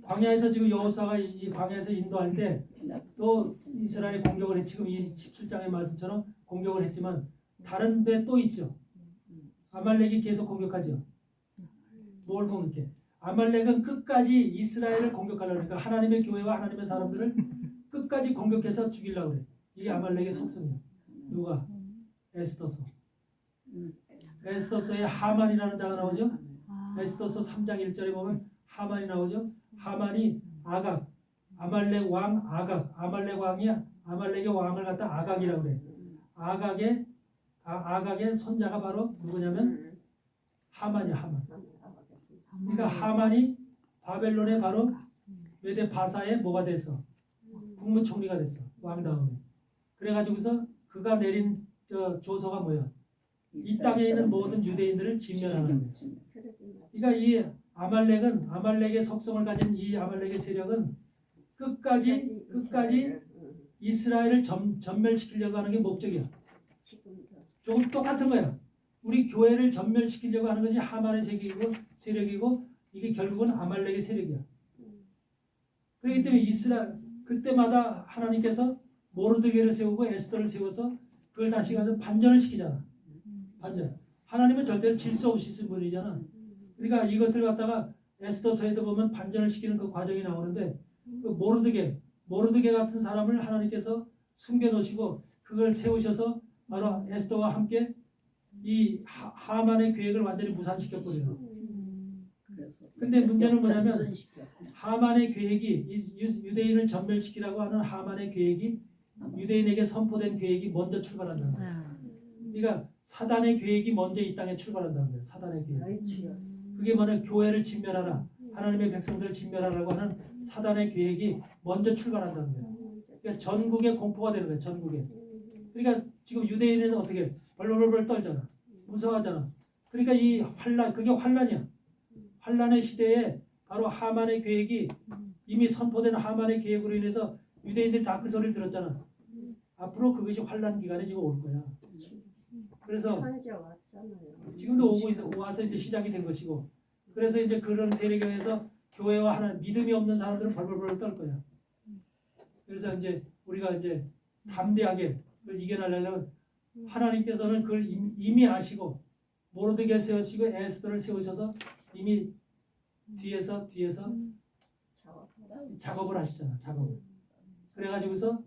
광야에서 지금 여호수아가 이 광야에서 인도할 때 또 이스라엘이 공격을 했 지금 이 17장의 말씀처럼 공격을 했지만 다른 데 또 있죠. 아말렉이 계속 공격하죠. 뭘 공격해? 아말렉은 끝까지 이스라엘을 공격하려고 그러니까 하나님의 교회와 하나님의 사람들을 끝까지 공격해서 죽이려고 그래. 이게 아말렉의 속성이야. 누가? 에스더서. 에스더서에 하만이라는 자가 나오죠. 에스더서 3장 1절에 보면 하만이 나오죠. 하만이 아각, 아말렉 왕 아각, 아말렉 왕이야. 아말렉의 왕을 갖다 아각이라고 그래. 아각의 손자가 바로 누구냐면 하만이야. 하만. 그러니까 하만이 바벨론의 바로 메데 바사의 뭐가 됐어? 국무총리가 됐어. 왕 다음에. 그래가지고서 그가 내린 조서가 뭐야? 이 땅에 있는 모든 유대인들을 진멸하는 거예요. 그러니까 이 아말렉의 속성을 가진 이 아말렉의 세력은 끝까지 이스라엘을 전멸시키려고 하는 게 목적이야. 조금 똑같은 거야. 우리 교회를 전멸시키려고 하는 것이 하만의 세력이고 이게 결국은 아말렉의 세력이야. 그렇기 때문에 그때마다 하나님께서 모르드게를 세우고 에스더를 세워서 그걸 다시 가서 반전을 시키잖아. 반전. 하나님은 절대로 질서 없으신 분이잖아. 그러니까 이것을 갖다가 에스더서에도 보면 반전을 시키는 그 과정이 나오는데 그 모르드게 같은 사람을 하나님께서 숨겨놓으시고 그걸 세우셔서 바로 에스더와 함께 이 하만의 계획을 완전히 무산시켜버려요. 근데 문제는 뭐냐면 하만의 계획이 유대인을 전멸시키라고 하는 하만의 계획이 유대인에게 선포된 계획이 먼저 출발한다는 거예요. 그러니까 사단의 계획이 먼저 이 땅에 출발한다는 거예요. 사단의 계획. 그게 뭐냐? 교회를 진멸하라. 하나님의 백성들을 진멸하라고 하는 사단의 계획이 먼저 출발한다는 거예요. 그러니까 전국에 공포가 되는 거예요. 전국에. 그러니까 지금 유대인은 어떻게 벌벌벌 떨잖아. 무서워하잖아. 그러니까 이 환란, 그게 환란이야. 환란의 시대에 바로 하만의 계획이 이미 선포된 하만의 계획으로 인해서 유대인들이 다 그 소리를 들었잖아. 앞으로 그것이 환란 기간에 지금 올 거야. 그래서 지금도 와서 이제 시작이 된 것이고, 그래서 이제 그런 세력에 의해서 교회와 하나님 믿음이 없는 사람들은 벌벌벌 떨 거야. 그래서 이제 우리가 이제 담대하게 그걸 이겨내려면 하나님께서는 그걸 이미 아시고 모르드게를 세우시고 에스더를 세우셔서 이미 뒤에서 작업을 하시잖아. 작업을. 그래가지고서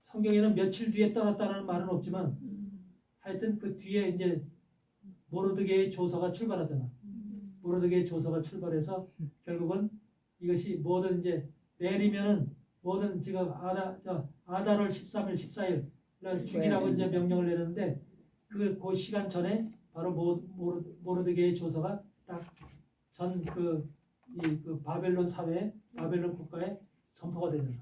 성경에는 며칠 뒤에 떠났다는 말은 없지만 하여튼 그 뒤에 이제 모르드게의 조서가 출발하잖아. 모르드게의 조서가 출발해서 결국은 이것이 모든 이제 내리면은 모든 지금 아달월 13일, 14일 날 죽이라고 이제 명령을 내렸는데 그 시간 전에 바로 모르드게의 조서가 딱 전 그 바벨론 사회에 바벨론 국가에 선포가 되잖아. 네.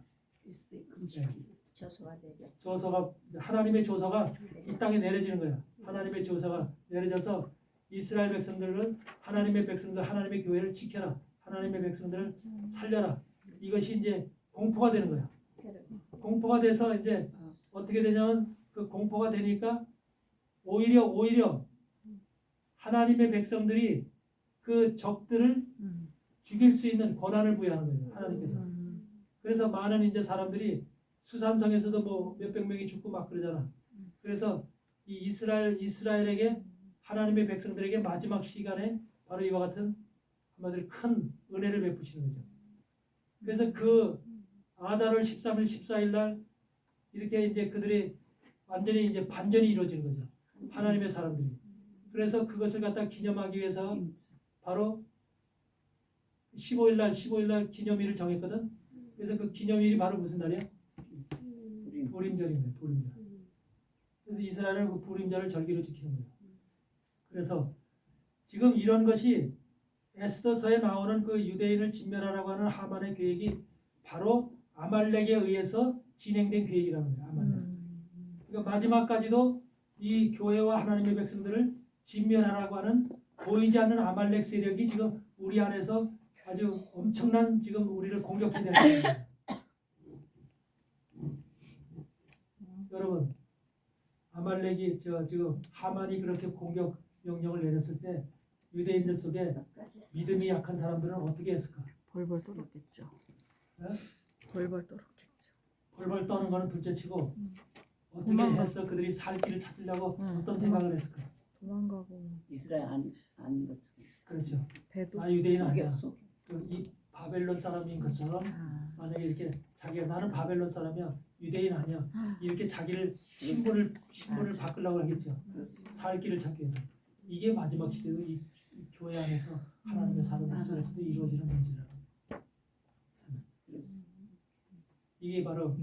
조서가 하나님의 조서가 이 땅에 내려지는 거야. 하나님의 조서가 내려져서 이스라엘 백성들은 하나님의 백성들 하나님의 교회를 지켜라. 하나님의 백성들을 살려라. 이것이 이제 공포가 되는 거야. 공포가 돼서 이제 어떻게 되냐면 그 공포가 되니까 오히려 하나님의 백성들이 그 적들을 죽일 수 있는 권한을 부여하는 거예요. 하나님께서. 그래서 많은 이제 사람들이 수산성에서도 뭐 몇백 명이 죽고 막 그러잖아. 그래서 이 이스라엘에게 하나님의 백성들에게 마지막 시간에 바로 이와 같은 한마디로 큰 은혜를 베푸시는 거죠. 그래서 그 아달월 13일, 14일 날 이렇게 이제 그들이 완전히 이제 반전이 이루어지는 거죠. 하나님의 사람들이. 그래서 그것을 갖다 기념하기 위해서 바로 15일 날 기념일을 정했거든. 그래서 그 기념일이 바로 무슨 날이야? 부림절입니다. 부림절. 그래서 이스라엘은 그 부림절을 절기로 지키는 거예요. 그래서 지금 이런 것이 에스더서에 나오는 그 유대인을 진멸하라고 하는 하만의 계획이 바로 아말렉에 의해서 진행된 계획이라는 거예요. 아말렉. 그러니까 마지막까지도 이 교회와 하나님의 백성들을 진멸하라고 하는 보이지 않는 아말렉 세력이 지금 우리 안에서 아주 엄청난 지금 우리를 공격해 내는 거예요. 여러분, 아말렉이 지금 하만이 그렇게 공격 명령을 내렸을 때 유대인들 속에 믿음이 약한 사람들은 어떻게 했을까? 벌벌 떨었겠죠. 예? 벌벌 떨었겠죠. 벌벌 떠는 거는 둘째치고 어떻게 도망가. 해서 그들이 살 길을 찾으려고 응, 어떤 생각을 했을까? 도망가고 이스라엘 아닌 것처럼. 그렇죠. 배도 나 유대인 속여 아니야. 속여. 이 바벨론 사람인 것처럼 만약에 이렇게 자기가 나는 바벨론 사람이야, 유대인 아니야, 이렇게 자기를 신분을 바꾸려고 하겠죠. 살 길을 찾기 위해서. 이게 마지막 시대도 이 교회 안에서 하나님의 사람들 속에서도 이루어지는 문제라는. 이게 바로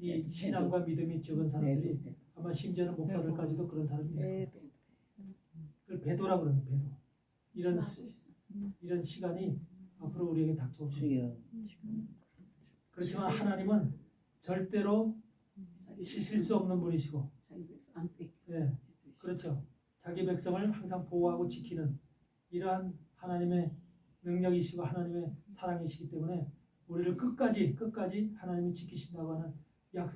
이 신앙과 믿음이 적은 사람들이 아마 심지어는 목사들까지도 그런 사람이 있어요. 그걸 배도라고 그러는 배도. 이런 시간이 앞으로 우리에게 닥쳐올 겁니다. 주여. 그렇지만 하나님은 절대로 씻을 수 없는 분이시고, 예, 그렇죠. 자기 백성을 항상 보호하고 지키는 이러한 하나님의 능력이시고 하나님의 사랑이시기 때문에 우리를 끝까지 하나님이 지키신다고 하는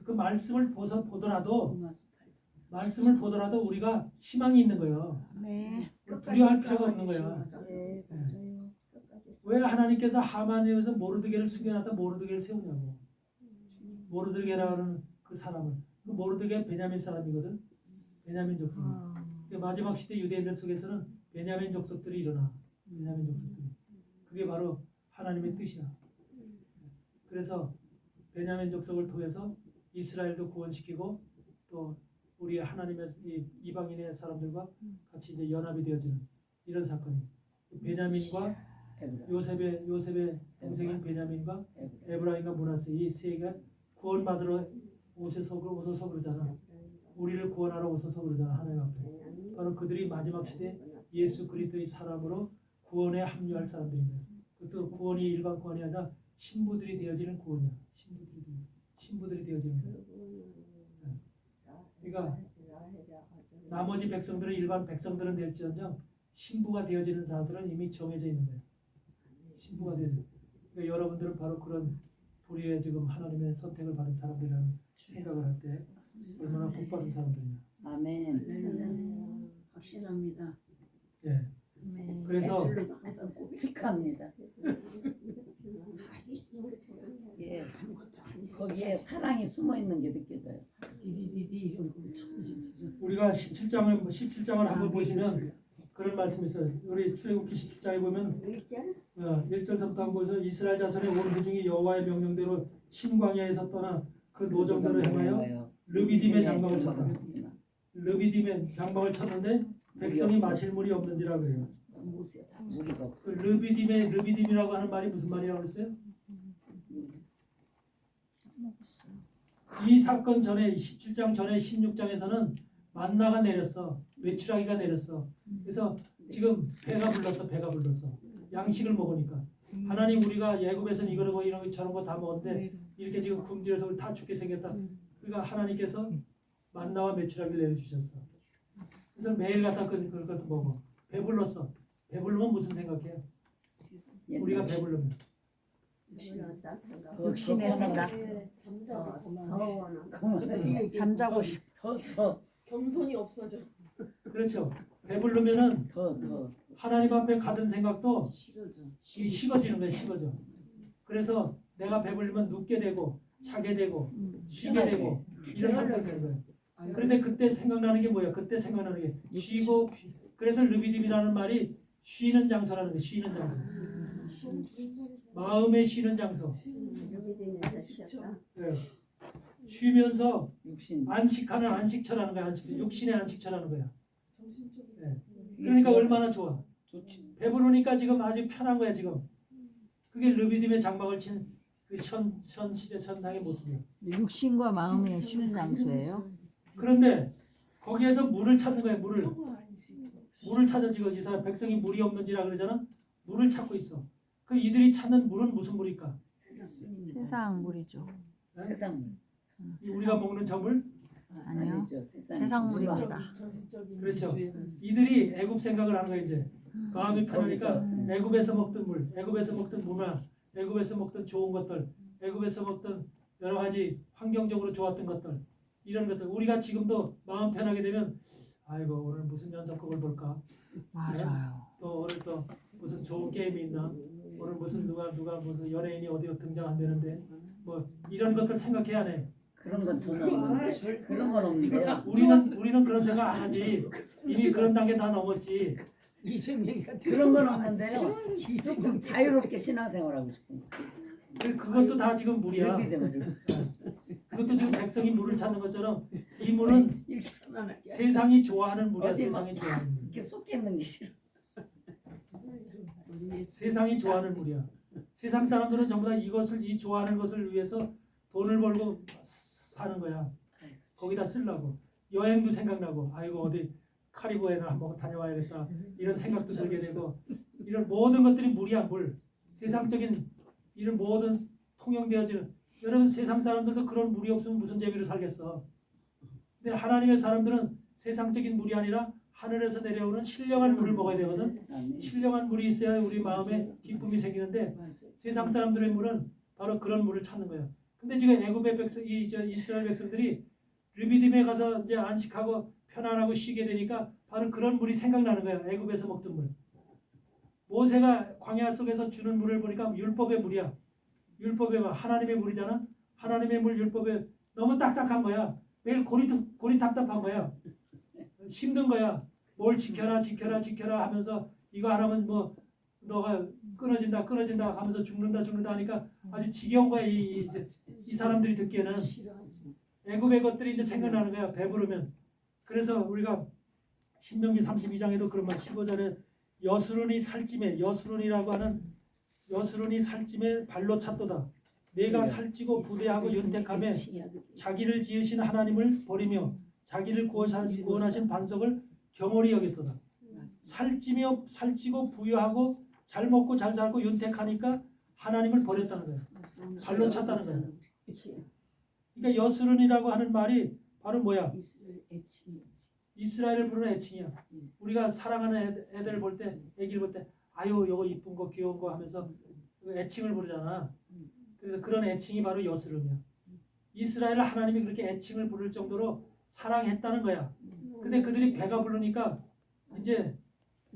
그 말씀을 보더라도 우리가 희망이 있는 거예요. 네. 두려워할 필요가 없는 거야. 네, 맞아요. 왜 하나님께서 하만에 의해서 모르드게를 숙여놨다 모르드게를 세우냐고. 모르드게라는 그 사람은 그 모르드게 베냐민 사람이거든. 베냐민 족속. 마지막 시대 유대인들 속에서는 베냐민 족속들이 일어나. 베냐민 족속들이. 그게 바로 하나님의 뜻이야. 그래서 베냐민 족속을 통해서 이스라엘도 구원시키고 또 우리 하나님의 이방인의 사람들과 같이 이제 연합이 되어지는 이런 사건이. 베냐민과 요셉의 동생인 베냐민과 에브라임과 므낫세 이 세 개가 구원받으러 오셔서 그러잖아. 우리를 구원하러 오셔서 그러잖아. 하나님 앞에. 바로 그들이 마지막 시대 예수 그리스도의 사람으로 구원에 합류할 사람들입니다. 그것도 구원이 일반 구원이 아니라 신부들이 되어지는 구원이야. 신부들이 되어지는 거야. 그러니까 나머지 백성들은 일반 백성들은 될지언정 신부가 되어지는 자들은 이미 정해져 있는 거예요. 신부가 되어져. 그러니까 여러분들은 바로 그런 불의의 지금 하나님의 선택을 받은 사람들이라는 생각을 할 때 얼마나 복 받은 사람들이냐. 아멘. 확실합니다. 예. 그래서 항상 축하합니다. 예. 거기에 사랑이 숨어 있는 게 느껴져요. 디디디디 이런 거 처음이지. 우리가 17장을 한번 보시면 그런 말씀이 있어요. 우리 출애굽기 17장에 보면 1절부터 한번 보죠. 이스라엘 자손의 온 회중이 여호와의 명령대로 신광야에서 떠나 그 노정대로 행하여 르비딤의 장막을 쳤다. 르비딤의 장막을 쳤는데 백성이 마실 물이 없는지라 그래요. 무리가 없어. 그 르비딤이라고 하는 말이 무슨 말이라고 했어요? 이 사건 전에 17장 전에 16장에서는 만나가 내렸어. 외출하기가 내렸어. 그래서 지금 배가 불렀어. 양식을 먹으니까. 하나님 우리가 예굽에서는 이거고 이런 거 저런 거 다 먹었는데 이렇게 지금 굶주려서 우리 다 죽게 생겼다. 그러니까 하나님께서 만나와 메추라기를 내려주셨어. 그래서 매일 갖다 그것도 먹어. 배불렀어. 배불르면 무슨 생각해요? 우리가 배불르면. 육신의 생각. 잠자고 싶어. 더 겸손이 없어져. 그렇죠. 배불르면은 더. 하나님 앞에 가던 생각도 싫어져. 식어지는 거예요. 식어져. 그래서 내가 배불리면 눕게 되고 차게 되고 쉬게 되고 이런 상태가 되는 거예요. 그런데 그때 생각나는 게 뭐야? 그때 생각나는 게 쉬고 그래서 르비딤이라는 말이 쉬는 장소라는 거예요. 쉬는 장소. 마음의 쉬는 장소. 네. 쉬면서 육신. 안식하는 안식처라는 거야. 안식처. 육신의 안식처라는 거야. 정신적인. 네. 그러니까 얼마나 좋아. 좋지. 배부르니까 지금 아주 편한 거야 지금. 그게 르비딤의 장막을 친 그 시대 천상의 모습이야. 육신과 마음의 쉬는 장소예요. 그런데 거기에서 물을 찾는 거야. 물을 찾아 지금 이 사람 백성이 물이 없는지라 그러잖아. 물을 찾고 있어. 그 이들이 찾는 물은 무슨 물일까? 세상 물이죠. 네? 세상 물. 우리가 먹는 저물? 아니요. 아니죠. 세상 물입니다. 그렇죠. 이들이 애굽 생각을 하는 거야 이제. 마음이 편하니까 거기서, 애굽에서 먹던 물, 애굽에서 먹던 문화, 애굽에서 먹던 좋은 것들, 애굽에서 먹던 여러 가지 환경적으로 좋았던 것들 이런 것들 우리가 지금도 마음 편하게 되면 아이고 오늘 무슨 연속극을 볼까? 맞아요. 또 오늘 또 무슨 좋은 게임이 있나? 오늘 무슨 누가 무슨 연예인이 어디 등장한다는데 뭐 이런 것들 생각해야 해. 그런 건 전혀 없는데. 그런 건 없는데요. 우리는 그런 생각 안 하지. 이미 그런 단계 다 넘었지. 이재명이가 그런 건 없는데요. 이재명 조금 자유롭게 신앙생활하고 싶은 거. 그것도 다 지금 물이야. 늙기 때문에. 그것도 지금 백성이 물을 찾는 것처럼 이 물은 이렇게 편안하게 세상이 좋아하는 물이야. 어디 세상이 좋아하는 물. 이렇게 쏟겠는 게 싫어. 세상이 좋아하는 물이야. 세상 사람들은 전부 다 이것을 이 좋아하는 것을 위해서 돈을 벌고 사는 거야. 거기다 쓰려고. 여행도 생각나고 아이고 어디 카리브해나 한번 다녀와야겠다 이런 생각도 들게 되고 이런 모든 것들이 물이야 물. 세상적인 이런 모든 통용되어지는 여러분 세상 사람들도 그런 물이 없으면 무슨 재미로 살겠어. 근데 하나님의 사람들은 세상적인 물이 아니라 하늘에서 내려오는 신령한 물을 먹어야 되거든. 신령한 물이 있어야 우리 마음에 기쁨이 생기는데 세상 사람들의 물은 바로 그런 물을 찾는 거야. 근데 지금 애굽의 백성, 이스라엘 백성들이 르비딤에 가서 이제 안식하고 편안하고 쉬게 되니까 바로 그런 물이 생각나는 거야. 애굽에서 먹던 물. 모세가 광야 속에서 주는 물을 보니까 율법의 물이야. 율법의 물, 하나님의 물이잖아. 하나님의 물 율법에 너무 딱딱한 거야. 매일 골이 답답한 거야. 힘든 거야. 뭘 지켜라 하면서 이거 안 하면 뭐 너가 끊어진다 하면서 죽는다 하니까 아주 지겨운 거야. 이 사람들이 듣기에는 애굽의 것들이 이제 생각나는 거야. 배부르면. 그래서 우리가 신명기 32장에도 그런 말 15절에 여수론이 살찜에 여수론이라고 하는 여수론이 살찜에 발로 찼도다. 내가 살찌고 부대하고 윤택함에 자기를 지으신 하나님을 버리며 자기를 구원하신 반석을 경홀히 여겼도다. 살찌고 부유하고 잘 먹고 잘 살고 윤택하니까 하나님을 버렸다는 거예요. 발로 찼다는 거예요. 그러니까 여수론이라고 하는 말이 바로 뭐야? 이스라엘을 부르는 애칭이야. 우리가 사랑하는 애들 볼 때, 애기를 볼 때 아유 이거 이쁜 거 귀여운 거 하면서 애칭을 부르잖아. 그래서 그런 애칭이 바로 여수론이야. 이스라엘을 하나님이 그렇게 애칭을 부를 정도로 사랑했다는 거야. 근데 그들이 배가 부르니까 이제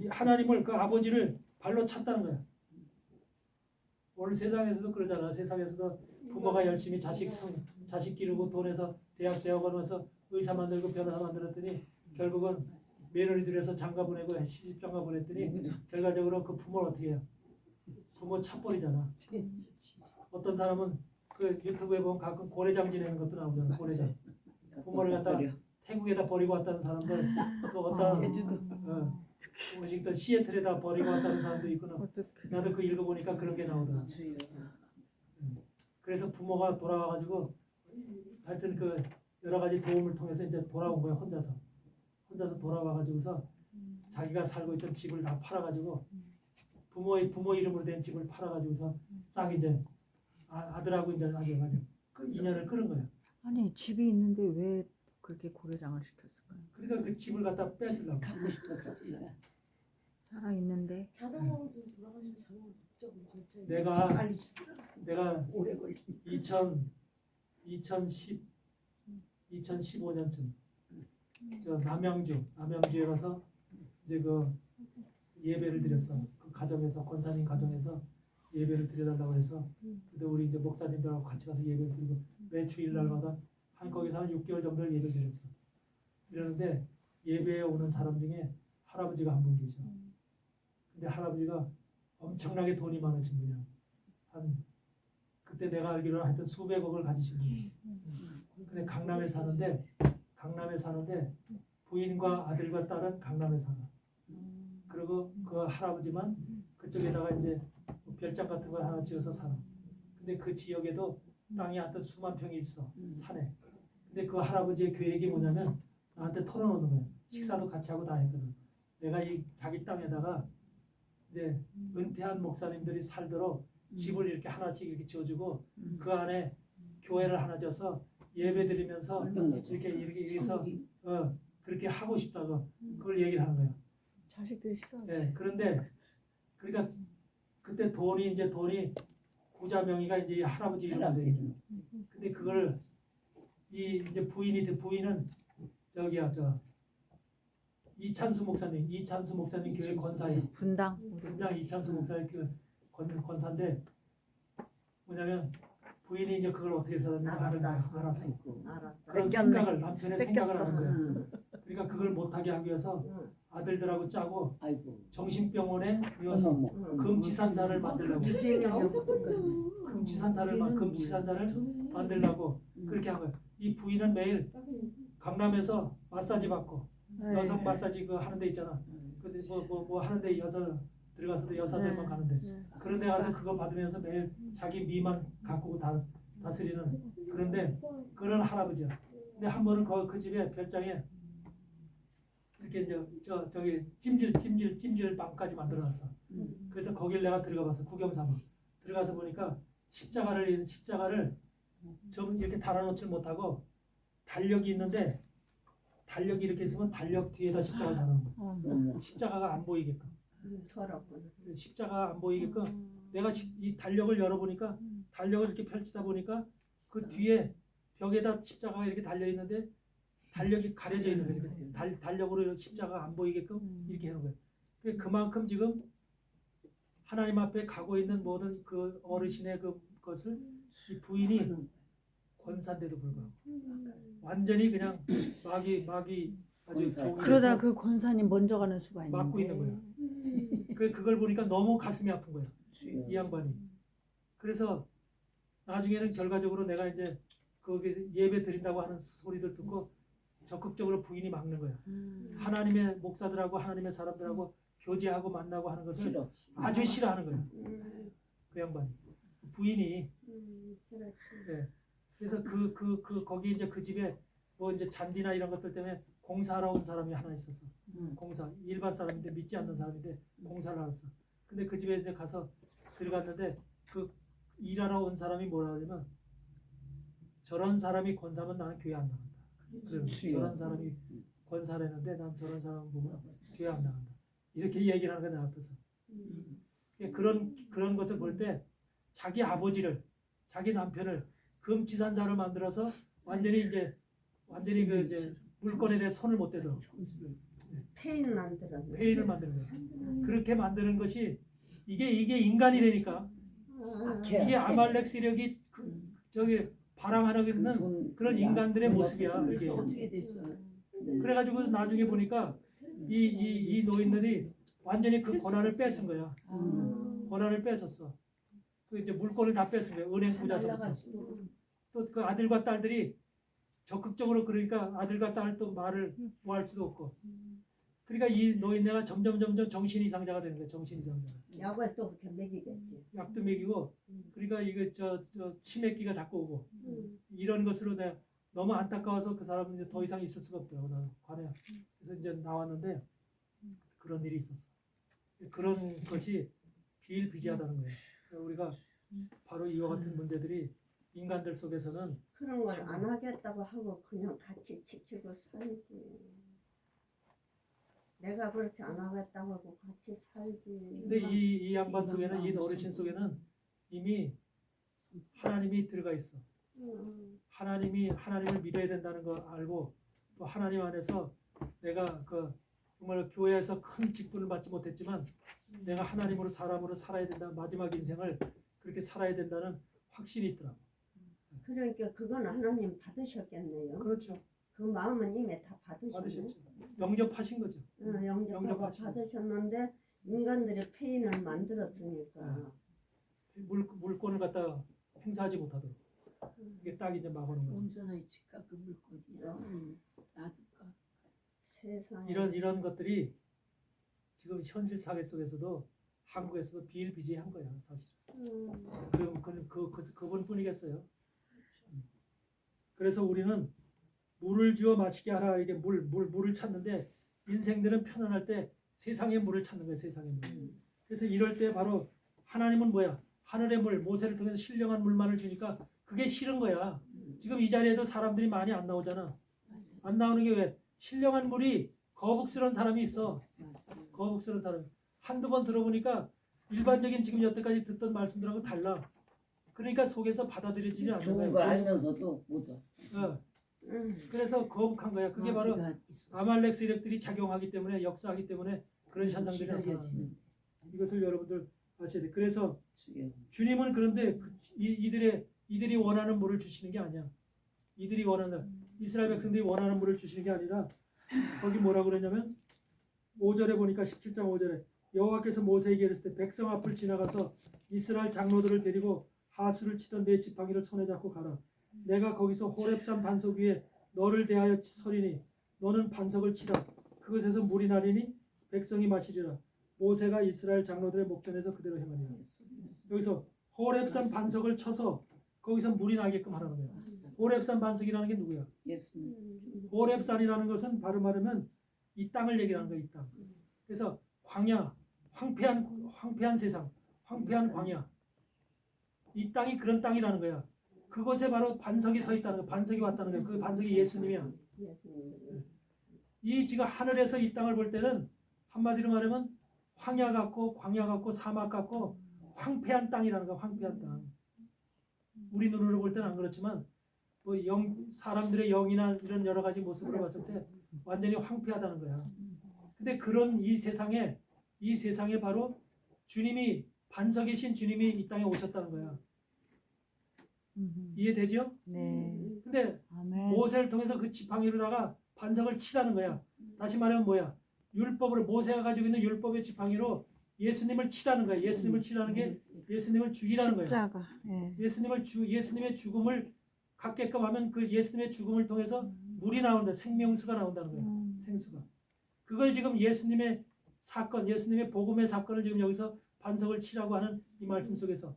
하나님을 그 아버지를 발로 찼다는 거야. 오늘 세상에서도 그러잖아. 세상에서도 부모가 열심히 자식 기르고 돈에서 대학 대학원에서 의사 만들고 변호사 만들었더니 결국은 며느리 들여서 장가 보내고 시집 장가 보냈더니 결과적으로 그 부모를 어떻게 해요? 부모 차버리잖아. 어떤 사람은 그 유튜브에 보면 가끔 고래장 지내는 것도 나오잖아. 고래장. 부모를 갖다 태국에다 버리고 왔다는 사람들 또 어떤 제주도 또 시애틀에다 버리고 왔다는 사람도 있구나. 나도 그 읽어보니까 그런 게 나오더라. 그래서 부모가 돌아와가지고 하여튼 그 여러 가지 도움을 통해서 이제 돌아온 거야. 혼자서 돌아와가지고서 자기가 살고 있던 집을 다 팔아가지고 부모 이름으로 된 집을 팔아가지고서 싹 이제 아들하고 이제 아주 그 인연을 끊은 거야. 아니 집이 있는데 왜 그렇게 고려장을 시켰을까요? 그러니까 그 집을 갖다 뺏으려고. 갖고 싶어서 지가. 살아 있는데 자동으로도 돌아가시면 자동으로 법적으로 절차에 내가 빨리 죽으라. 오래 걸리 2015년쯤 저 남양주에 가서 이제 그 예배를 드렸어. 그 가정에서 권사님 가정에서 예배를 드려달라고 해서 근데 우리 이제 목사님들하고 같이 가서 예배를 드리고 매 주일날마다 거기서 한 6개월 정도를 예배 드렸어. 이러는데 예배에 오는 사람 중에 할아버지가 한 분 계셔. 근데 할아버지가 엄청나게 돈이 많으신 분이야. 그때 내가 알기로는 하여튼 수백억을 가지신 분이야. 근데 강남에 사는데 부인과 아들과 딸은 강남에 살아. 그리고 그 할아버지만 그쪽에다가 이제 별장 같은 걸 하나 지어서 살아. 근데 그 지역에도 땅이 하여튼 수만 평이 있어. 산에. 근데 그 할아버지의 계획이 뭐냐면 나한테 털어놓는 거야. 식사도 같이 하고 다 했거든. 내가 이 자기 땅에다가 이제 은퇴한 목사님들이 살도록 집을 이렇게 하나씩 이렇게 지어주고 그 안에 교회를 하나 져서 예배 드리면서 이렇게 해서 그렇게 하고 싶다고 그걸 얘기를 하는 거야. 자식들이 싫어. 네, 그런데 그러니까 그때 돈이 구자 명의가 이제 이 할아버지 이름으로 돼. 근데 그걸 이제 부인은 저기야 이찬수 목사님 교회 권사예요. 분당 이찬수 목사님 그 권사인데 뭐냐면 부인이 이제 그걸 어떻게 살았는지 아는 거야. 알았어. 알았다. 그런 뺏겼네. 생각을 남편의 생각을 뺏겼어. 하는 거야. 응. 그러니까 그걸 못하게 하기 위해서 아들들하고 짜고 아이고. 정신병원에 이어서 어머. 금치산사를 만들려고 금치산사를 저는 만들려고 그렇게 한 거야. 이 부인은 매일 강남에서 마사지 받고 여성 마사지 그 하는 데 있잖아. 그 뭐 하는 데 여자 들어가서도 여자들만 가는데 그런 데 가서 그거 받으면서 매일 자기 미만 가꾸고 다스리는 그런데 그런 할아버지야. 근데 한 번은 그 집에 별장에 이렇게 이제 저기 찜질 방까지 만들어놨어. 그래서 거길 내가 들어가봤어. 구경 삼아 들어가서 보니까 십자가를 좀 이렇게 달아놓질 못하고 달력이 있는데 달력이 이렇게 있으면 달력 뒤에다 십자가를 달아놓은 거야. 어머. 십자가가 안 보이게끔. 더럽구나. 십자가 안 보이게끔 내가 이 달력을 열어보니까 달력을 이렇게 펼치다 보니까 그 뒤에 벽에다 십자가가 이렇게 달려 있는데 달력이 가려져 있는 거예요. 이렇게 달력으로 십자가가 안 보이게끔 이렇게 해놓은 거예요. 그만큼 지금 하나님 앞에 가고 있는 모든 그 어르신의 그것을 이 부인이 권사인데도 불구하고 완전히 그냥 마귀 아주 권사. 종이 그러다 돼서 그 권사님 먼저 가는 수가 있는데. 막고 있는 거야. 그걸 보니까 너무 가슴이 아픈 거야. 주여. 이 양반이. 그래서 나중에는 결과적으로 내가 이제 거기 예배 드린다고 하는 소리들 듣고 적극적으로 부인이 막는 거야. 하나님의 목사들하고 하나님의 사람들하고 교제하고 만나고 하는 것을 싫어. 아주 싫어하는 거야. 그 양반이. 부인이. 네. 그래서 거기 이제 그 집에 뭐 이제 잔디나 이런 것들 때문에 공사하러 온 사람이 하나 있었어. 공사. 일반 사람인데 믿지 않는 사람인데 공사를 하였어. 근데 그 집에 이제 가서 들어갔는데 그 일하러 온 사람이 뭐라 하냐면 저런 사람이 권사면 나는 교회 안 나간다. 그럼 저런 사람이 권사를 했는데 난 저런 사람 보면 교회 안 나간다. 이렇게 얘기를 하는 거야 내 앞에서. 그런 것을 볼 때 자기 아버지를 자기 남편을 금치산자로 만들어서 완전히 그 이제 물건에 대해 손을 못 대도록 페인 만들었네. 회의를 만드는 거예요. 그렇게 만드는 것이 이게 인간이라니까. 이게 아말렉 세력이 저기 바람하는 있는 그런 인간들의 모습이야. 이게. 어떻게 됐어? 그래가지고 나중에 보니까 이 노인들이 완전히 그 권한을 뺏은 거야. 권한을 뺏었어. 그 이제 물건을 다 뺏은 거야. 은행 부자서부터. 또 그 아들과 딸들이 적극적으로 그러니까 아들과 딸 또 말을 뭐 할 수도 없고. 그러니까 이 노인네가 점점 정신 이상자가 되는 거야. 정신 이상자. 약을 또 그렇게 먹이겠지. 약도 먹이고 그러니까 이거 저 치매기가 자꾸 오고 이런 것으로 내가 너무 안타까워서 그 사람은 이제 더 이상 있을 수가 없더라고 나는 관에. 그래서 이제 나왔는데 그런 일이 있었어. 그런 것이 비일비재하다는 거예요. 그러니까 우리가 바로 이와 같은 문제들이 인간들 속에서는 그런 걸 안 하겠다고 하고 그냥 같이 지키고 살지. 내가 그렇게 안 하겠다고 하고 같이 살지. 근데 이 양반 속에는 이 어르신 속에는 이미 하나님이 들어가 있어. 하나님을 믿어야 된다는 거 알고 또 하나님 안에서 내가 그 정말 교회에서 큰 직분을 받지 못했지만 내가 하나님으로 사람으로 살아야 된다. 마지막 인생을 그렇게 살아야 된다는 확신이 있더라고. 그러니까 그건 하나님 받으셨겠네요. 그렇죠. 그 마음은 이미 다 받으셨네. 받으셨죠. 영접하신 거죠. 영접하고 영접하시고. 받으셨는데 인간들의 페인을 만들었으니까. 물건을 갖다 행사하지 못하도록. 이게 딱 이제 막아놓은 거예요. 온전히 집값 그 물건이야. 놔둘까? 세상에. 이런 것들이 지금 현실 사회 속에서도 한국에서도 비일비재한 거야 사실. 그분뿐이겠어요. 그래서 우리는 물을 주어 마시게 하라 이게 물을 찾는데 인생들은 편안할 때 세상의 물을 찾는 거예요. 세상의 물. 그래서 이럴 때 바로 하나님은 뭐야? 하늘의 물 모세를 통해서 신령한 물만을 주니까 그게 싫은 거야. 지금 이 자리에도 사람들이 많이 안 나오잖아. 안 나오는 게 왜? 신령한 물이 거북스러운 사람이 있어. 거북스러운 사람. 한두 번 들어보니까 일반적인 지금 여태까지 듣던 말씀들하고 달라. 그러니까 속에서 받아들여지지 않는 좋은 걸 거야. 알면서도 못 와. 그래서 거북한 거야. 그게 바로 아말렉 세력들이 작용하기 때문에 역사하기 때문에 그런 현상들이 나타나는 거야. 이것을 여러분들 아셔야 돼. 그래서 주여. 주님은 그런데 이들이 원하는 물을 주시는 게 아니야. 이들이 원하는 이스라엘 백성들이 원하는 물을 주시는 게 아니라 거기 뭐라고 그러냐면 5절에 보니까 17장 5절에 여호와께서 모세에게 이르실 때 백성 앞을 지나가서 이스라엘 장로들을 데리고 하수를 치던 내 지팡이를 손에 잡고 가라. 내가 거기서 호렙산 반석 위에 너를 대하여 서리니 너는 반석을 치라. 그것에서 물이 나리니 백성이 마시리라. 모세가 이스라엘 장로들의 목전에서 그대로 행하니라. 여기서 호렙산 반석을 쳐서 거기서 물이 나게끔 하라는 거야. 호렙산 반석이라는 게 누구야? 예수님. 호렙산이라는 것은 바로 말하면 이 땅을 얘기하는 거야. 이 땅. 그래서 광야, 황폐한 세상, 황폐한 광야. 이 땅이 그런 땅이라는 거야. 그곳에 바로 반석이 서 있다는 거야. 반석이 왔다는 거야. 그 반석이 예수님이야. 이 지금 하늘에서 이 땅을 볼 때는 한마디로 말하면 황야 같고 광야 같고 사막 같고 황폐한 땅이라는 거야. 황폐한 땅. 우리 눈으로 볼 때는 안 그렇지만 뭐 사람들의 영이나 이런 여러 가지 모습으로 봤을 때 완전히 황폐하다는 거야. 근데 그런 이 세상에 바로 주님이 반석이신 주님이 이 땅에 오셨다는 거야. 이해되죠? 네. 근데 아멘. 모세를 통해서 그 지팡이로다가 반석을 치라는 거야. 다시 말하면 뭐야? 율법으로 모세가 가지고 있는 율법의 지팡이로 예수님을 치라는 거야. 예수님을 치라는 게 예수님을 죽이라는 거야. 십자가. 예. 예수님의 죽음을 갖게끔 하면 그 예수님의 죽음을 통해서 물이 나온다. 생명수가 나온다는 거야. 생수가. 그걸 지금 예수님의 사건, 예수님의 복음의 사건을 지금 여기서 반석을 치라고 하는 이 말씀 속에서.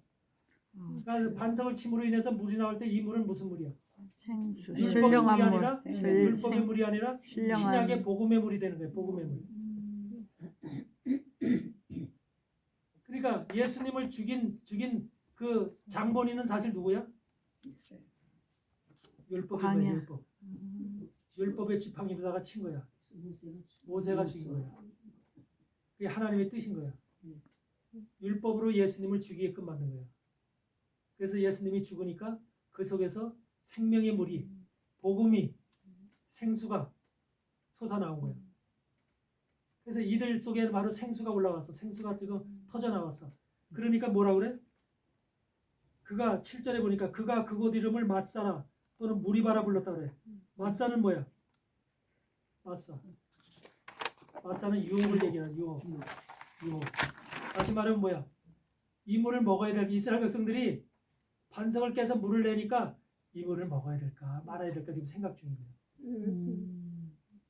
그러니까 반석을 침으로 인해서 물이 나올 때 이 물은 무슨 물이야? 생수. 율법의 물이 신령한 아니라 물. 율법의 물이 아니라 신령한 신약의 복음의 물이 되는 거예요. 복음의 물. 그러니까 예수님을 죽인 그 장본인은 사실 누구야? 이스라엘. 율법의 광야. 거야. 율법. 율법의 지팡이로다가 친 거야. 모세가 죽인 거야. 그게 하나님의 뜻인 거야. 율법으로 예수님을 죽이게끔 만든 거야. 그래서 예수님이 죽으니까 그 속에서 생명의 물이, 복음이, 생수가 솟아나온 거야. 그래서 이들 속에 바로 생수가 올라왔어. 생수가 지금 터져 나왔어. 그러니까 뭐라 그래? 그가 7절에 보니까 그가 그곳 이름을 맞사라 또는 무리바라 불렀다 그래. 맞사는 뭐야? 맞사. 맞사는 유혹을 얘기하는 유혹. 다시 말하면 뭐야? 이 물을 먹어야 될 이스라엘 백성들이 반석을 깨서 물을 내니까 이 물을 먹어야 될까 말아야 될까 지금 생각 중인 거예요.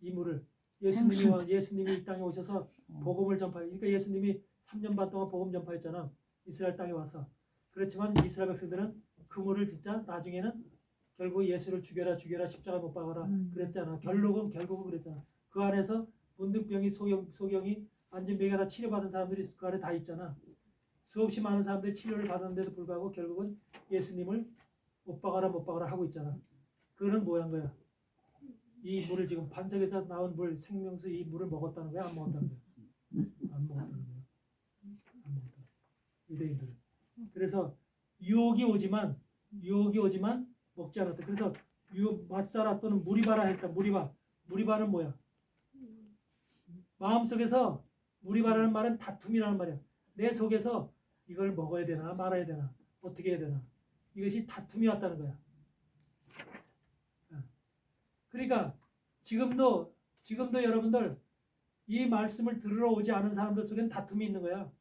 이 물을 예수님이 이 땅에 오셔서 복음을 전파해. 그러니까 예수님이 3년 반 동안 복음 전파했잖아. 이스라엘 땅에 와서. 그렇지만 이스라엘 백성들은 그 물을 진짜 나중에는 결국 예수를 죽여라 십자가 못 박아라 그랬잖아. 결국은 그랬잖아. 그 안에서 문득병이 소경이 안진병이 다 치료받은 사람들이 그 안에 다 있잖아. 수없이 많은 사람들이 치료를 받았는데도 불구하고 결국은 예수님을 못 박아라 하고 있잖아. 그거는 뭐한 거야? 이 물을 지금 반석에서 나온 물 생명수 이 물을 먹었다는 거야? 안 먹었다는 거야? 안 먹었다는 거야. 안 먹었다. 유대인들은. 그래서 유혹이 오지만 먹지 않았다. 그래서 맞사라 또는 무리바라 했다. 무리바는 뭐야? 마음속에서 무리바라는 말은 다툼이라는 말이야. 내 속에서 이걸 먹어야 되나 말아야 되나 어떻게 해야 되나 이것이 다툼이 왔다는 거야. 그러니까 지금도 여러분들 이 말씀을 들으러 오지 않은 사람들 속엔 다툼이 있는 거야.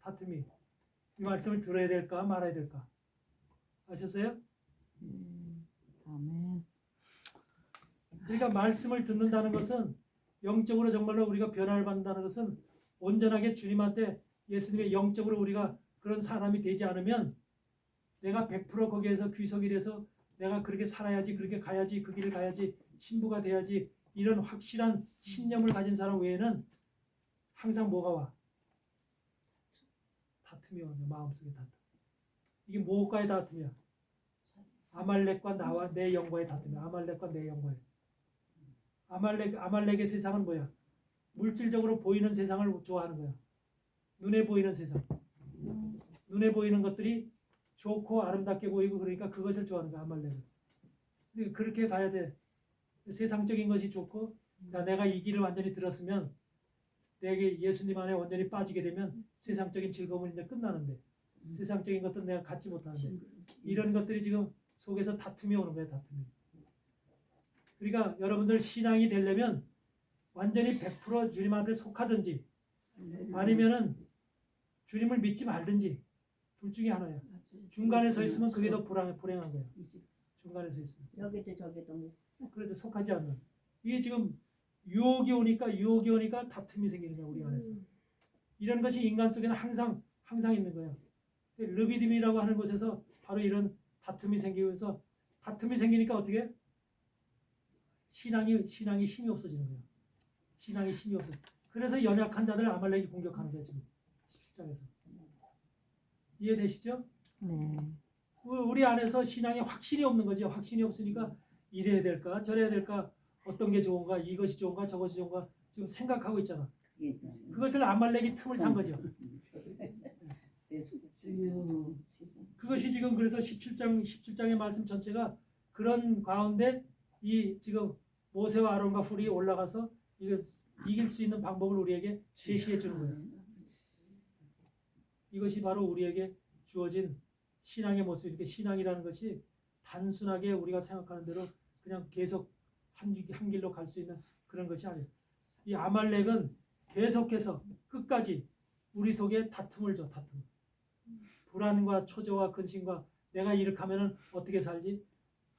다툼이. 이 말씀을 들어야 될까 말아야 될까 아셨어요? 아멘. 그러니까 말씀을 듣는다는 것은 영적으로 정말로 우리가 변화를 받는다는 것은 온전하게 주님한테 예수님의 영적으로 우리가 그런 사람이 되지 않으면 내가 100% 거기에서 귀속이 돼서 내가 그렇게 살아야지 그렇게 가야지 그 길을 가야지 신부가 돼야지 이런 확실한 신념을 가진 사람 외에는 항상 뭐가 와? 다툼이 오는 마음속에 다툼. 이게 무엇과의 다툼이야? 아말렉과 나와 내 영과의 다툼이야. 아말렉과 내 영과의. 아말렉의 세상은 뭐야? 물질적으로 보이는 세상을 좋아하는 거야. 눈에 보이는 세상. 눈에 보이는 것들이 좋고 아름답게 보이고 그러니까 그것을 좋아하는 거야. 아말렉은. 그렇게 가야 돼. 세상적인 것이 좋고 내가 이 길을 완전히 들었으면 내게 예수님 안에 완전히 빠지게 되면 세상적인 즐거움은 이제 끝나는데 세상적인 것도 내가 갖지 못하는데 이런 것들이 지금 속에서 다툼이 오는 거예요. 다툼이. 그러니까 여러분들 신앙이 되려면 완전히 100% 주님 앞에 속하든지 아니면은 주님을 믿지 말든지 둘 중에 하나예요. 중간에 서 있으면 그게 더 불행한 거예요. 중간에 서 있으면. 여기도 저기도 뭐. 그래도 속하지 않는. 이게 지금 유혹이 오니까 다툼이 생기는 거야 우리 안에서. 이런 것이 인간 속에는 항상 있는 거예요. 르비딤이라고 하는 곳에서 바로 이런 다툼이 생기면서 다툼이 생기니까 어떻게? 신앙이 힘이 없어지는 거예요. 신앙이 힘이 없어. 그래서 연약한 자들 아말렉이 공격하는 거예요 지금 17장에서. 이해되시죠? 네. 우리 안에서 신앙에 확신이 없는 거지. 확신이 없으니까 이래야 될까 저래야 될까 어떤 게 좋은가 이것이 좋은가 저것이 좋은가 지금 생각하고 있잖아. 그게 이제 그것을 아말렉이 틈을 탄 거죠. 내 속에서 주여 그것이 지금 그래서 17장의 말씀 전체가 그런 가운데 이 지금 모세와 아론과 훌이 올라가서 이거 이길 수 있는 방법을 우리에게 제시해 주는 거예요. 이것이 바로 우리에게 주어진 신앙의 모습이니까 신앙이라는 것이 단순하게 우리가 생각하는 대로 그냥 계속 한 길로 갈 수 있는 그런 것이 아니에요. 이 아말렉은 계속해서 끝까지 우리 속에 다툼을 줘. 다툼. 불안과 초조와 근심과 내가 이렇게 하면은 어떻게 살지?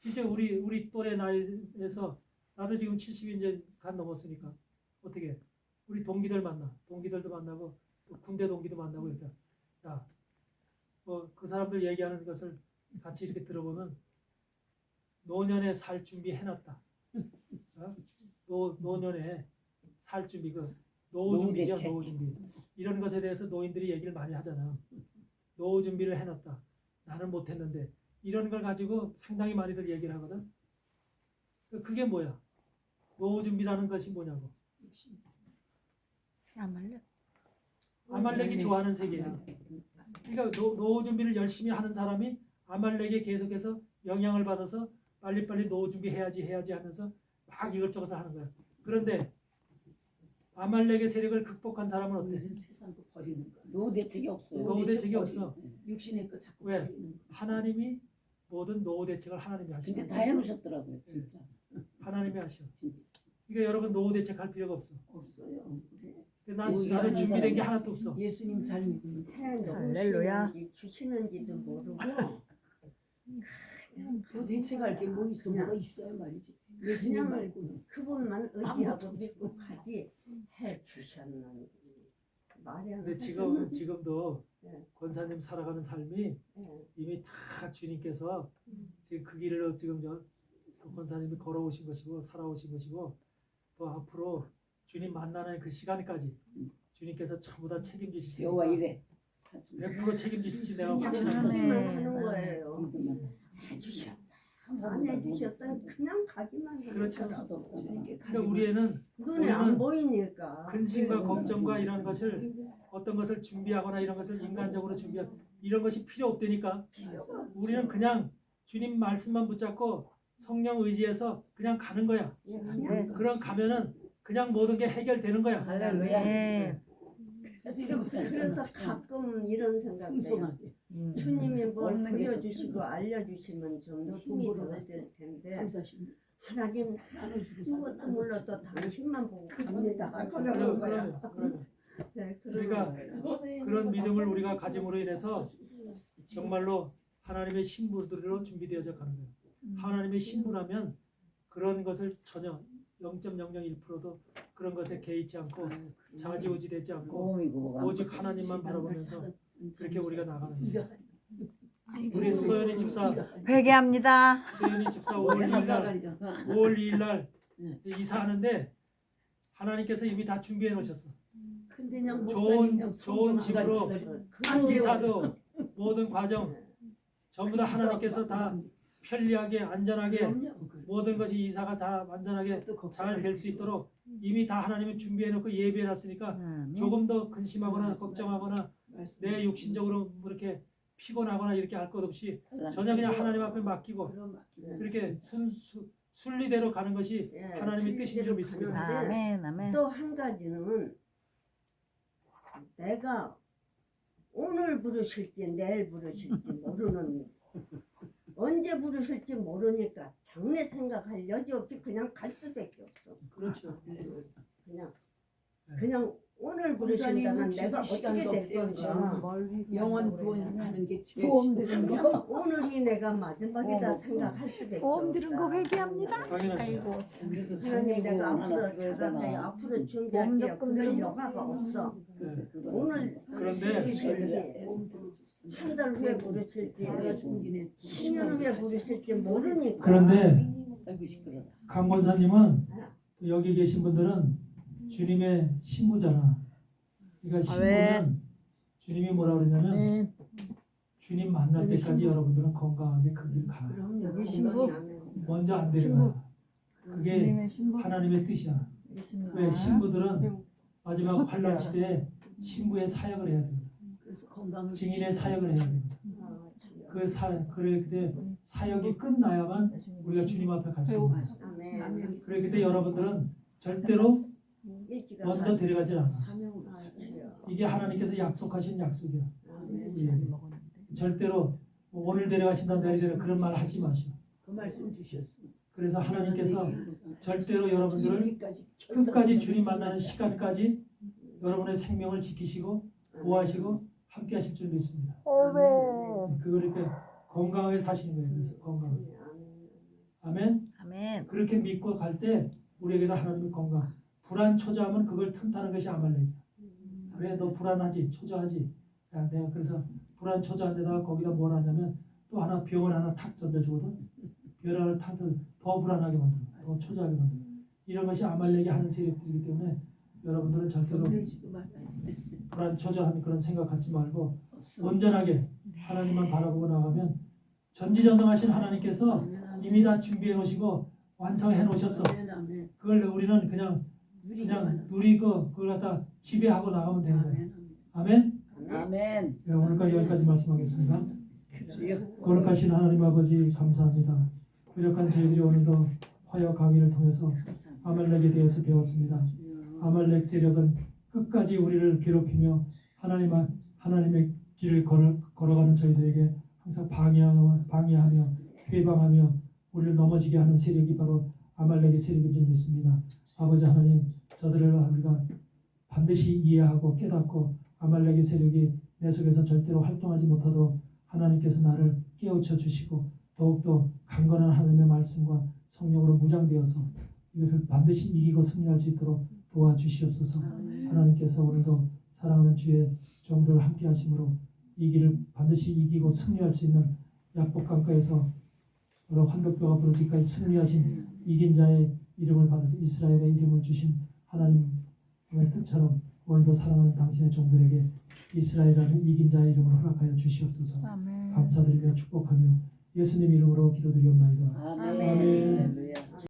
진짜 우리 또래 나이에서 나도 지금 70이 이제 간 넘었으니까 어떻게 우리 동기들도 만나고 또 군대 동기도 만나고 이렇게 야, 뭐 그 사람들 얘기하는 것을 같이 이렇게 들어보면 노년에 살 준비 해놨다. 노년에 살 준비 노후 준비죠. 노후대책. 노후 준비 이런 것에 대해서 노인들이 얘기를 많이 하잖아. 노후 준비를 해놨다. 나는 못했는데 이런 걸 가지고 상당히 많이들 얘기를 하거든. 그게 뭐야? 노후 준비라는 것이 뭐냐고. 아말렉. 아말렉이 좋아하는 세계야. 그러니까 노후 준비를 열심히 하는 사람이 아말렉에 계속해서 영향을 받아서 빨리빨리 노후 준비해야지 하면서 막 이것저것 하는 거야. 그런데 아말렉의 세력을 극복한 사람은 어때? 우리는 세상도 버리는 거야. 노후 대책이 없어요. 노후 대책이 없어. 육신의 것 자꾸 왜? 버리는 거야. 하나님이 모든 노후 대책을 하나님이 하시고 근데 다 해놓으셨더라고요, 진짜. 하나님이 하셔. 진짜. 그러니까 여러분 노후 대책할 필요가 없어. 없어요. 그래. 나는 이상한 준비된 게 사람이. 하나도 없어. 예수님 잘 믿으면 돼. 해 할렐루야. 놓으시는지 주시는지도 모르고 그 대책할 게 뭐 있어? 그냥- 뭐가 있어야 말이지. 예수님 그냥 말고는 그분만 의지하고 아무것도 믿고 없어. 가지 해 주셨는지 마련. 근데 지금도 네. 권사님 살아가는 삶이 이미 다 주님께서 지금 그 길을 지금 그 권사님이 걸어오신 것이고 살아오신 것이고 또 앞으로 주님 만나는 그 시간까지 주님께서 전부 다 책임지실 여호와 테니까 이래. 100% 책임지실지 내가 그냥 확신합니다. 하기만 네. 하는 거예요. 믿으면 해주셨다. 안 해주셨다. 그냥 가기만 하는 그렇죠. 거라. 수도 없잖아. 주님께 그러니까 우리는 눈에 안 보이니까. 근심과 네. 걱정과 이런 것을 어떤 것을 준비하거나 이런 것을 인간적으로 이런 것이 필요 없다니까. 우리는 그냥 주님 말씀만 붙잡고 성령 의지해서 그냥 가는 거야. 예, 그냥 그럼 가면은 그냥 모든 게 해결되는 거야. 할렐루야. 네. 그래서 가끔 이런 생각 해요. 풍성하게 주님이 뭘 없는 게 보여주시고 알려주시면 좀 너 힘이 돈 벌어 더 될 텐데 30-40 하나님 나눠주고 아무것도 몰라도 당신만 보고 갑니다. 그러면, 그러는 거야. 그러면. 네, 그러니까 그런 믿음을 우리가 가짐으로 인해서 정말로 하나님의 신부들로 준비되어져 가는 거예요. 하나님의 신부라면 그런 것을 전혀 0.001%도 그런 것에 개의치 않고 좌지우지되지 않고 모험이고 뭐가. 오직 하나님만 바라보면서 그렇게 우리가 나가는 거예요. 이가 우리 소연이 집사 회개합니다. 5월 2일 날 네. 이사하는데 하나님께서 이미 다 준비해 놓으셨어. 근데 그냥 좋은 목사님 좋은 집으로 안 이사도 모든 과정 전부 다 하나님께서 다 편리하게 안전하게 모든 것이 이사가 다 완전하게 잘 될 수 있도록 이미 다 하나님이 준비해 놓고 예비해 놨으니까 조금 더 근심하거나 걱정하거나 내 육신적으로 뭐 이렇게 피곤하거나 이렇게 할 것 없이 전혀 그냥 하나님 앞에 맡기고 그렇게 순리대로 가는 것이 하나님의 뜻인 줄 믿습니다. 아멘, 아멘. 또 한 가지는 내가 오늘 부르실지 내일 부르실지 모르는 언제 부르실지 모르니까 장래 생각할 여지 없이 그냥 갈 수밖에 없어. 그렇죠. 그냥 오늘 부르신다면 내가 어떻게 될 건가. 영원 구원하는 게 제일 보험 들은 거. 항상 오늘이 내가 마지막이다 생각할 수밖에 보험 들은 거 없다. 회개합니다. 당연하죠. 아이고. 그래서 하나님 장례 내가 보험 하나 앞으로 들어야 잘할게요. 되나. 앞으로 준비할게요. 조금 그럴 좀- 여가가 없어. 그래서 그거 오늘 그런데 부르실지 보험 들어줬어. 한 달 후에 부르실지 내가 중진에 10년 후에 부르실지 모르니까. 그런데 아이고 시끄러워. 강 권사님은 또 여기 계신 분들은 주님의 신부잖아. 그러니까 왜? 신부는 주님이 뭐라 그러냐면 네. 주님 만날 여기 때까지 신부. 여러분들은 건강하게 그 길 가. 그럼 여기 신부. 먼저 안 신부. 데려가. 그게 주님의 신부 하나님의 뜻이야. 있습니다. 왜 신부들은 마지막 환란 시대에 신부의 사역을 해야 되거든. 그래서 건강을 증인의 사역을 해야 되거든. 그래 그때 사역이 끝나야만 우리가 주님 앞에 갈 수 있는 거야. 아멘. 그래 그때 여러분들은 절대로 일찍 먼저 데려가지 않아. 사명으로 이게 하나님께서 약속하신 약속이야. 아멘. 예. 절대로 뭐 오늘 데려가신다 내일 데려 그런 말 하지 마시오. 그 말씀 주셨어. 그래서 하나님께서 절대로 여러분들을 끝까지 주님 만나는 시간까지 여러분의 생명을 지키시고 보호하시고 함께 하실 줄 믿습니다. 그걸 이렇게 건강하게 사시는 거예요. 그래서 건강. 아멘. 아멘. 그렇게 믿고 갈 때 우리에게도 하나님의 건강. 불안 초조하면 그걸 틈타는 것이 아말렉이야. 그래 너 불안하지 초조하지. 야 내가 그래서 불안 초조한 데다가 거기다 뭘 하냐면 또 하나 병을 하나 탁 던져주거든. 병을 하나 탁 던져 더 불안하게 만들어. 더 초조하게 만들어. 이런 것이 아말렉이 하는 세력들이기 때문에 여러분들은 절대로 건들지도 말아야 돼. 불안 초조한 그런 생각 갖지 말고 온전하게 하나님만 바라보고 나가면 전지전능하신 하나님께서 이미 다 준비해 놓으시고 완성해 놓으셨어. 아멘, 아멘. 그걸 우리는 그냥 누리기만 누리고 그걸 갖다 지배하고 나가면 되는 거예요. 아멘, 아멘. 아멘. 네, 오늘까지 여기까지 말씀하겠습니다. 주여. 거룩하신 하나님 아버지 감사합니다. 부족한 저희들이 오늘도 화요 강의를 통해서 아말렉에 대해서 배웠습니다. 아말렉 세력은 끝까지 우리를 괴롭히며 하나님의 길을 걸어가는 저희들에게 항상 방해하며 회방하며 우리를 넘어지게 하는 세력이 바로 아말렉의 세력인 줄 믿습니다. 아버지 하나님 저들을 우리가 반드시 이해하고 깨닫고 아말렉의 세력이 내 속에서 절대로 활동하지 못하도록 하나님께서 나를 깨우쳐 주시고 더욱더 강건한 하나님의 말씀과 성령으로 무장되어서 이것을 반드시 이기고 승리할 수 있도록 도와주시옵소서. 하나님께서 오늘도 사랑하는 주의 종들을 함께 하심으로 이 길을 반드시 이기고 승리할 수 있는 약복강가에서 여러 환극뼈가 부러지기까지 승리하신 이긴 자의 이름을 받아 이스라엘의 이름을 주신 하나님의 뜻처럼 오늘도 사랑하는 당신의 종들에게 이스라엘이라는 이긴 자의 이름을 허락하여 주시옵소서. 아멘. 감사드리며 축복하며 예수님 이름으로 기도드리옵나이다. 아멘. 아멘. 할렐루야.